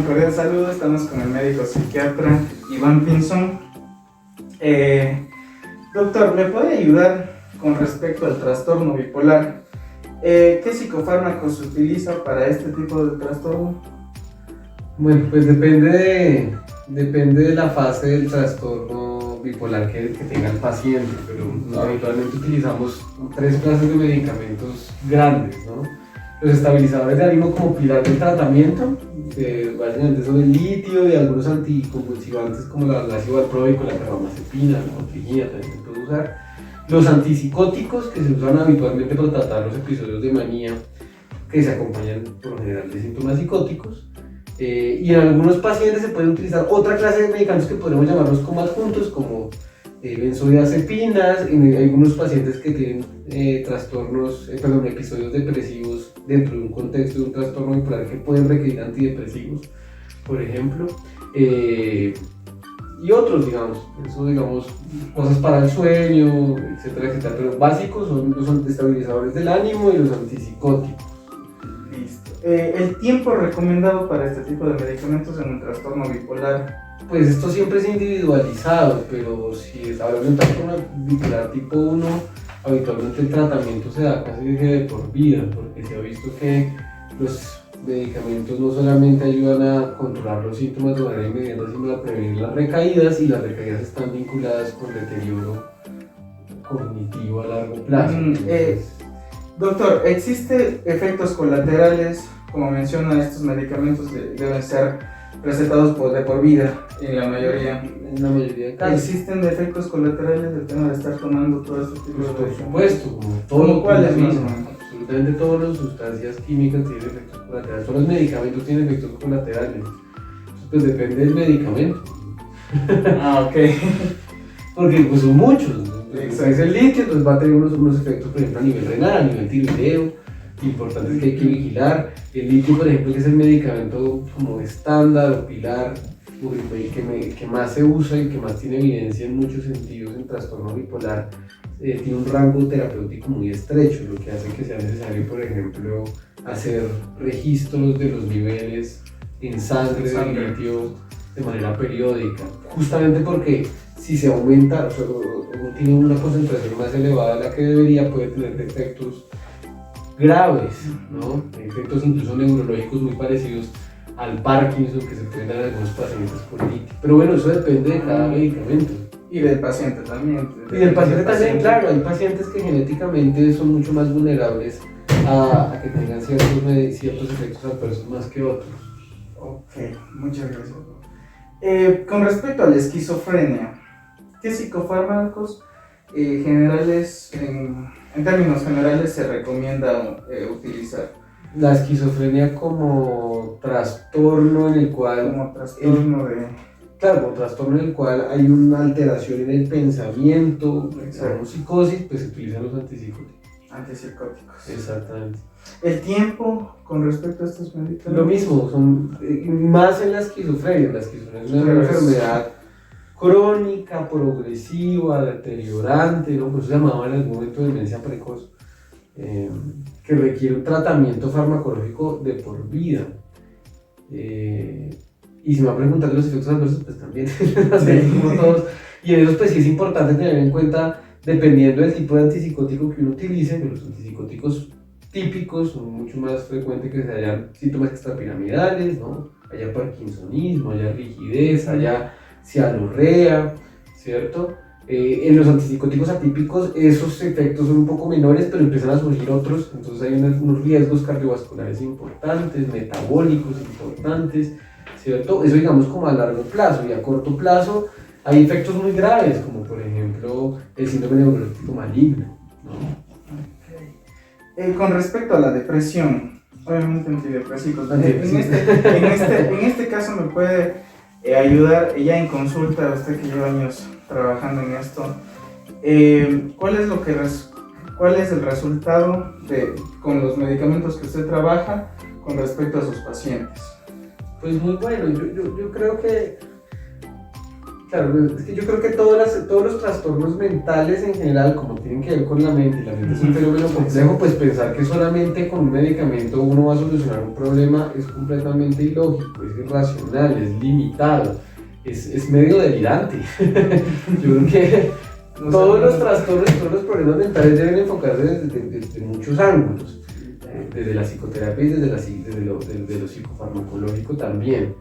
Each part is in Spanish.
Un cordial saludo, estamos con el médico psiquiatra Iván Pinzón. Doctor, ¿me puede ayudar con respecto al trastorno bipolar? ¿Qué psicofármacos se utiliza para este tipo de trastorno? Bueno, pues depende de la fase del trastorno bipolar que tenga el paciente, pero habitualmente utilizamos 3 clases de medicamentos grandes, ¿no? Los estabilizadores de ánimo como pilar del tratamiento, que básicamente son el litio y algunos anticonvulsivantes como el ácido valproico, la carbamazepina, la motrigina también se puede usar. Los antipsicóticos que se usan habitualmente para tratar los episodios de manía que se acompañan por lo general de síntomas psicóticos. Y en algunos pacientes se pueden utilizar otra clase de medicamentos que podemos llamarlos como adjuntos, como benzodiazepinas, en algunos pacientes que tienen episodios depresivos dentro de un contexto de un trastorno bipolar que pueden requerir antidepresivos, por ejemplo, y otros, digamos, cosas para el sueño, etcétera, etcétera, pero básicos son los estabilizadores del ánimo y los antipsicóticos. ¿El tiempo recomendado para este tipo de medicamentos en un trastorno bipolar? Pues esto siempre es individualizado, pero si hablamos de un trastorno bipolar tipo 1, habitualmente el tratamiento se da casi de por vida, porque se ha visto que los medicamentos no solamente ayudan a controlar los síntomas de manera inmediata, sino a prevenir las recaídas, y las recaídas están vinculadas con deterioro cognitivo a largo plazo. Doctor, ¿existen efectos colaterales? Como menciona, estos medicamentos deben ser recetados de por vida en la mayoría de casos. ¿Existen efectos colaterales del tema de estar tomando todo este tipo de medicamentos? Por supuesto, ¿Cómo cuáles mismo? Absolutamente todas las sustancias químicas tienen efectos colaterales, todos los medicamentos tienen efectos colaterales. Entonces, pues depende del medicamento. Ok. Porque pues son muchos, ¿no? Exacto. Es el litio, entonces va a tener unos efectos, por ejemplo, a nivel renal, a nivel tiroideo, importantes que hay que vigilar. El litio, por ejemplo, que es el medicamento como estándar o pilar, que más se usa y que más tiene evidencia en muchos sentidos en trastorno bipolar, tiene un rango terapéutico muy estrecho, lo que hace que sea necesario, por ejemplo, hacer registros de los niveles en sangre de litio de manera periódica, justamente porque si se aumenta, o sea, uno tiene una concentración más elevada de la que debería, puede tener efectos graves, ¿no? Efectos incluso neurológicos muy parecidos al Parkinson que se pueden dar en algunos pacientes por litio. Pero bueno, eso depende de cada medicamento. Y del paciente también. Y del paciente también, claro, hay pacientes que genéticamente son mucho más vulnerables a que tengan ciertos efectos adversos más que otros. Ok, muchas gracias. Con respecto a la esquizofrenia, ¿qué psicofármacos generales, en términos generales, se recomienda utilizar? La esquizofrenia como trastorno en el cual... Como trastorno Claro, como trastorno en el cual hay una alteración en el pensamiento, una psicosis, pues se utilizan los antipsicóticos. Exactamente. ¿El tiempo con respecto a estos medicamentos? Lo mismo, son más en la esquizofrenia. La esquizofrenia es una enfermedad crónica, progresiva, deteriorante, ¿no? Por eso se llamaba en algún momento demencia precoz, que requiere un tratamiento farmacológico de por vida. Y si me va a preguntar de los efectos adversos, pues también, como todos. Y en eso pues sí es importante tener en cuenta, dependiendo del tipo de antipsicótico que uno utilice, que los antipsicóticos típicos son mucho más frecuentes que se hayan síntomas extrapiramidales, ¿no? Haya parkinsonismo, haya rigidez, haya cianorrea, ¿cierto? En los antipsicóticos atípicos esos efectos son un poco menores, pero empiezan a surgir otros, entonces hay unos riesgos cardiovasculares importantes, metabólicos importantes, ¿cierto? Eso digamos como a largo plazo, y a corto plazo hay efectos muy graves, como por ejemplo el síndrome neuroléptico maligno, ¿no? Okay. Con respecto a la depresión, obviamente antidepresivos, en este caso me puede ayudar ya en consulta, usted que lleva años trabajando en esto, ¿cuál es el resultado con los medicamentos que usted trabaja con respecto a sus pacientes? Pues muy bueno, yo creo que Claro, es que yo creo que todos los trastornos mentales en general, como tienen que ver con la mente, y la mente es un fenómeno complejo, pues pensar que solamente con un medicamento uno va a solucionar un problema es completamente ilógico, es irracional, es limitado, es medio delirante. Yo creo que todos los trastornos, todos los problemas mentales deben enfocarse desde muchos ángulos, desde la psicoterapia y desde lo psicofarmacológico también,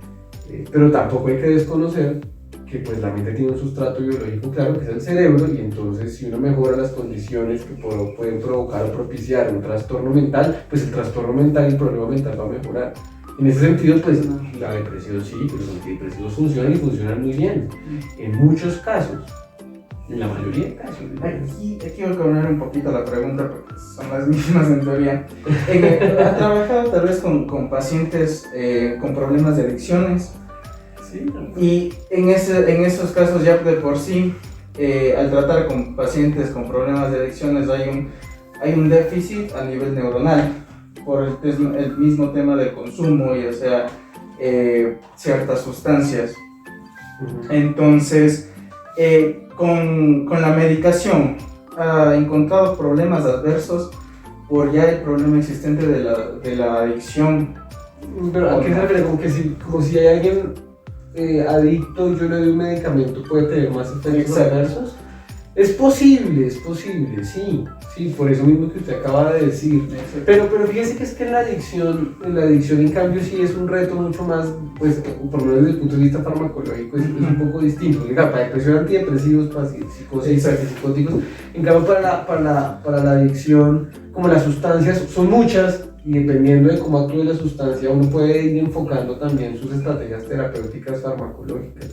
pero tampoco hay que desconocer que pues la mente tiene un sustrato biológico claro que es el cerebro, y entonces si uno mejora las condiciones que pueden provocar o propiciar un trastorno mental, pues el trastorno mental y el problema mental va a mejorar. En ese sentido, pues la depresión sí, pero los antidepresivos funcionan y funcionan muy bien, en muchos casos, en la mayoría de casos. Aquí voy a cambiar un poquito la pregunta porque son las mismas en teoría. ¿Ha trabajado tal vez con pacientes con problemas de adicciones? Sí. Y en esos casos ya de por sí, al tratar con pacientes con problemas de adicciones hay un déficit a nivel neuronal por el mismo tema del consumo, ya sea ciertas sustancias. Entonces, con la medicación ha encontrado problemas adversos por ya el problema existente de la adicción. Pero ¿a qué se refiere? Como si hay alguien adicto y yo le doy un medicamento, puede tener más efectos adversos. Es posible, sí, por eso mismo que usted acaba de decir. Pero fíjese que es que en la adicción en cambio sí es un reto mucho más, pues por lo menos desde el punto de vista farmacológico es un poco distinto. Para depresión, antidepresivos, para psicosis, antipsicóticos. En cambio para la adicción, como las sustancias son muchas, y dependiendo de cómo actúe la sustancia, uno puede ir enfocando también sus estrategias terapéuticas farmacológicas.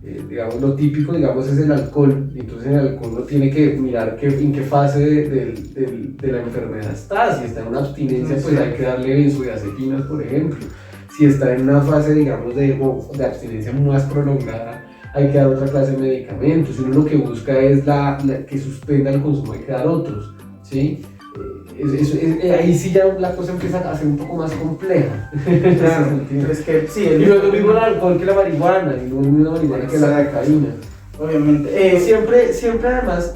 Digamos, lo típico, digamos, es el alcohol. Entonces en el alcohol uno tiene que mirar en qué fase de la enfermedad está. Si está en una abstinencia, pues hay que darle benzodiazepinas, por ejemplo. Si está en una fase, digamos, de abstinencia más prolongada, hay que dar otra clase de medicamentos. Si uno lo que busca es que suspenda el consumo, hay que dar otros, ¿sí? Ahí sí ya la cosa empieza a ser un poco más compleja. Claro, es que sí. Y no es lo mismo el alcohol que la marihuana, y no es lo mismo la marihuana que la cocaína. Obviamente. Siempre además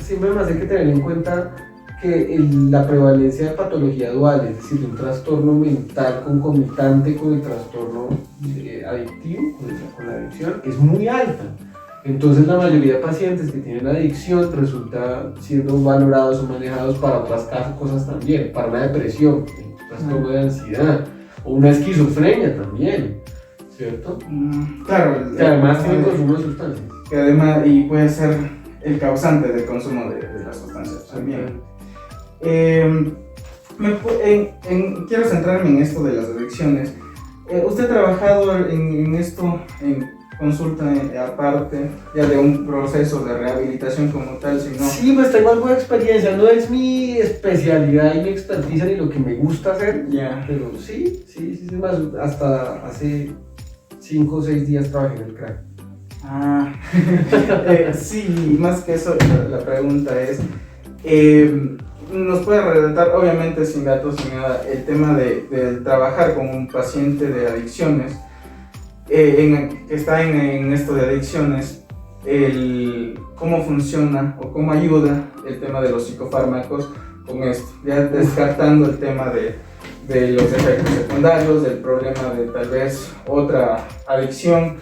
hay que tener en cuenta que la prevalencia de patología dual, es decir, de un trastorno mental concomitante con el trastorno adictivo, con la adicción, es muy alta. Entonces la mayoría de pacientes que tienen adicción resulta siendo valorados o manejados para otras cosas también, para una depresión, un trastorno de ansiedad o una esquizofrenia también, ¿cierto? Claro. Que además tiene consumo de sustancias. Que además, y puede ser el causante del consumo de las sustancias también. Quiero centrarme en esto de las adicciones. ¿Usted ha trabajado en esto, en consulta aparte ya de un proceso de rehabilitación como tal, sino... Sí, pues tengo algo de experiencia, no es mi especialidad y mi experticia ni lo que me gusta hacer, pero sí, más, hasta hace 5 o 6 días trabajé en el crack. Sí, más que eso, la pregunta es, ¿nos puede relatar, obviamente sin datos ni nada, el tema de trabajar con un paciente de adicciones, que está en esto de adicciones, cómo funciona o cómo ayuda el tema de los psicofármacos con esto, ya descartando el tema de los efectos secundarios, del problema de tal vez otra adicción?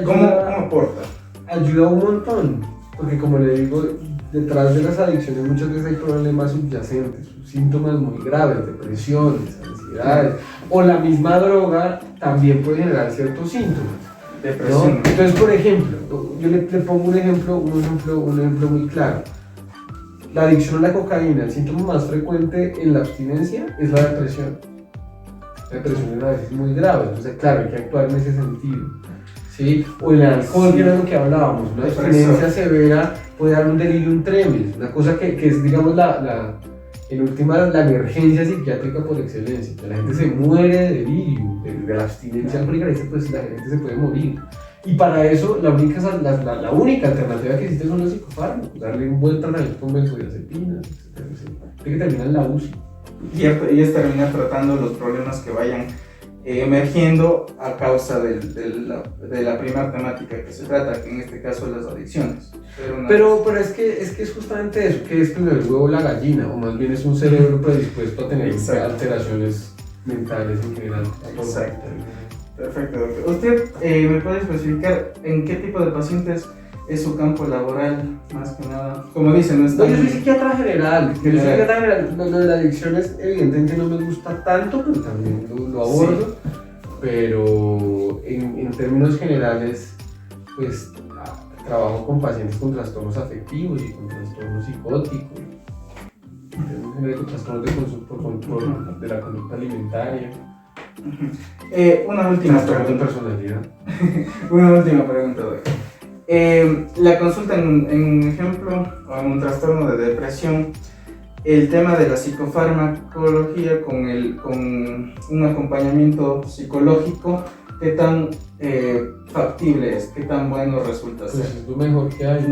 ¿Cómo aporta? Ayuda un montón, porque como le digo, detrás de las adicciones muchas veces hay problemas subyacentes, síntomas muy graves, depresiones, ansiedades, o la misma droga también puede generar ciertos síntomas. Depresión. ¿No? Entonces, por ejemplo, yo le pongo un ejemplo muy claro. La adicción a la cocaína, el síntoma más frecuente en la abstinencia es la depresión. La depresión es a veces muy grave, entonces claro, hay que actuar en ese sentido. ¿Sí? O el alcohol, que era lo que hablábamos, una abstinencia severa puede dar un delirium tremens, una cosa que es, digamos, en última, la emergencia psiquiátrica por excelencia. La gente se muere de delirium, de la abstinencia alcohólica, pues la gente se puede morir. Y para eso, la única alternativa que existe son los psicofármacos, darle un buen tratamiento con benzodiazepinas, etc. Hay que terminar en la UCI. Y es terminar tratando los problemas que vayan emergiendo a causa de la primera temática que se trata, que en este caso es las adicciones. Pero es que es justamente eso, que es primero el huevo o la gallina, o más bien es un cerebro predispuesto a tener alteraciones mentales en general. Exacto. Perfecto, doctor. ¿Usted me puede especificar en qué tipo de pacientes es su campo laboral, más que nada? Como dicen, yo soy psiquiatra general. Lo de la adicción evidentemente no me gusta tanto, pero también lo abordo. Sí. Pero en términos generales, pues trabajo con pacientes con trastornos afectivos y con trastornos psicóticos, con trastornos de control de la conducta alimentaria. Una última pregunta. De personalidad. Una última pregunta, doctor. La consulta en un ejemplo o en un trastorno de depresión, el tema de la psicofarmacología con un acompañamiento psicológico, ¿qué tan factible es? ¿Qué tan bueno resulta ser? Pues es lo mejor que hay.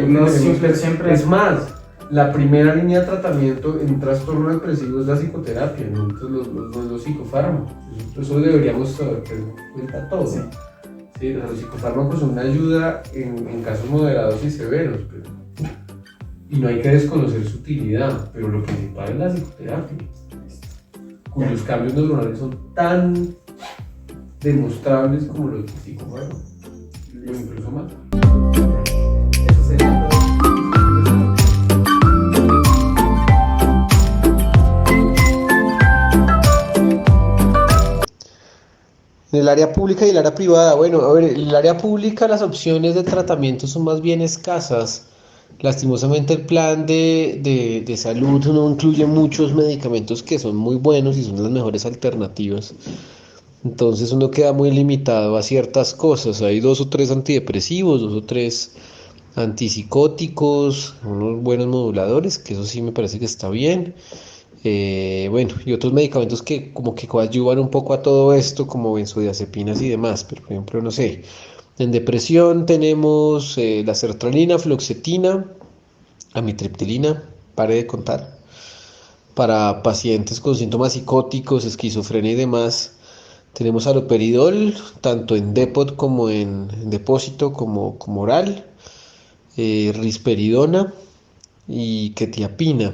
No siempre es más. La primera línea de tratamiento en un trastorno depresivo es la psicoterapia, no los psicofármacos. Eso deberíamos tener en cuenta todos. Sí. Sí, los psicofármacos son una ayuda en casos moderados y severos, y no hay que desconocer su utilidad, pero lo principal es la psicoterapia, cuyos cambios neuronales son tan demostrables como los psicofármacos, o incluso más. Eso sería todo. En el área pública y el área privada, bueno, a ver, en el área pública las opciones de tratamiento son más bien escasas. Lastimosamente el plan de salud no incluye muchos medicamentos que son muy buenos y son las mejores alternativas. Entonces uno queda muy limitado a ciertas cosas. Hay 2 o 3 antidepresivos, 2 o 3 antipsicóticos, unos buenos moduladores, que eso sí me parece que está bien. Bueno, y otros medicamentos que como que coadyuvan un poco a todo esto, como benzodiazepinas y demás, pero por ejemplo, no sé, en depresión tenemos la sertralina, fluoxetina, amitriptilina, pare de contar, para pacientes con síntomas psicóticos, esquizofrenia y demás, tenemos haloperidol, tanto en depot como en depósito como oral, risperidona y quetiapina,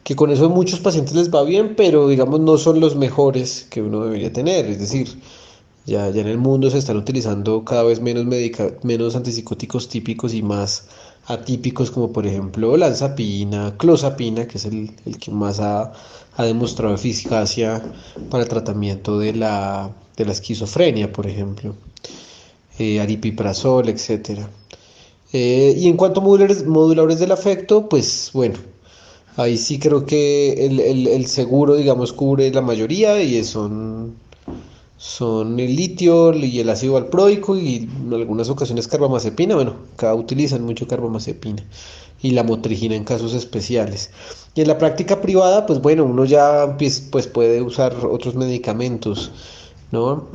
que con eso a muchos pacientes les va bien, pero digamos no son los mejores que uno debería tener. Es decir, ya en el mundo se están utilizando cada vez menos antipsicóticos típicos y más atípicos, como por ejemplo olanzapina, clozapina, que es el que más ha demostrado eficacia para el tratamiento de la esquizofrenia, por ejemplo, aripiprazol, etcétera. Y en cuanto a moduladores del afecto, pues bueno, ahí sí creo que el seguro, digamos, cubre la mayoría y son el litio y el ácido valproico y en algunas ocasiones carbamazepina. Bueno, acá utilizan mucho carbamazepina y la motrigina en casos especiales. Y en la práctica privada, pues bueno, uno ya pues puede usar otros medicamentos, ¿no?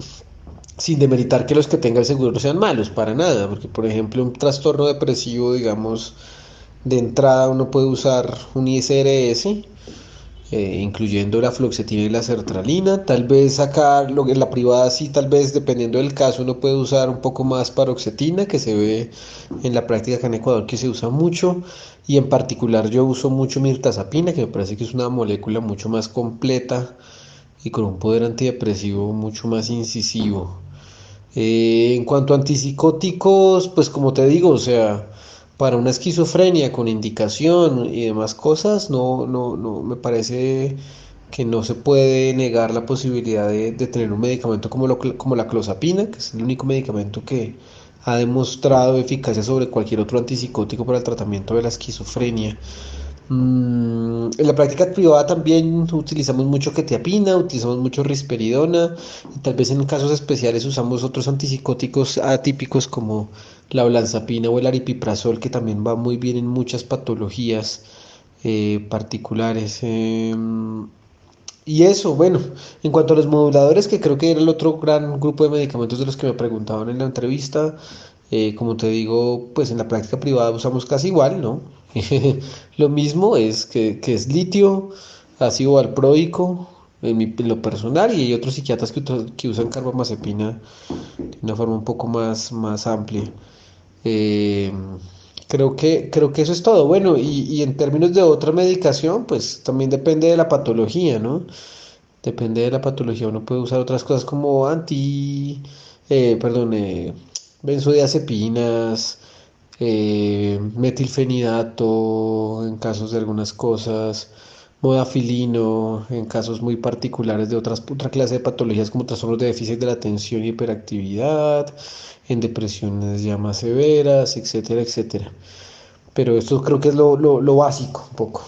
Sin demeritar que los que tenga el seguro sean malos, para nada, porque por ejemplo un trastorno depresivo, digamos, de entrada uno puede usar un ISRS, incluyendo la fluoxetina y la sertralina. Tal vez acá en la privada sí, tal vez dependiendo del caso uno puede usar un poco más paroxetina, que se ve en la práctica acá en Ecuador que se usa mucho, y en particular yo uso mucho mirtazapina, que me parece que es una molécula mucho más completa y con un poder antidepresivo mucho más incisivo. En cuanto a antipsicóticos, pues como te digo, o sea, para una esquizofrenia con indicación y demás cosas, no me parece que no se puede negar la posibilidad de tener un medicamento como la clozapina, que es el único medicamento que ha demostrado eficacia sobre cualquier otro antipsicótico para el tratamiento de la esquizofrenia. En la práctica privada también utilizamos mucho quetiapina, utilizamos mucho risperidona, y tal vez en casos especiales usamos otros antipsicóticos atípicos como la olanzapina o el aripiprazol, que también va muy bien en muchas patologías particulares. Y eso, bueno, en cuanto a los moduladores, que creo que era el otro gran grupo de medicamentos de los que me preguntaban en la entrevista, como te digo, pues en la práctica privada usamos casi igual, ¿no? Lo mismo es que es litio, ácido valproico, en lo personal, y hay otros psiquiatras que usan carbamazepina de una forma un poco más amplia. Eh, creo que eso es todo. Bueno, y en términos de otra medicación, pues también depende de la patología, ¿no? Depende de la patología. Uno puede usar otras cosas como perdón, benzodiazepinas, metilfenidato en casos de algunas cosas, modafilino en casos muy particulares de otra clase de patologías como trastornos de déficit de la atención y hiperactividad, en depresiones ya más severas, etcétera, etcétera. Pero esto creo que es lo básico un poco.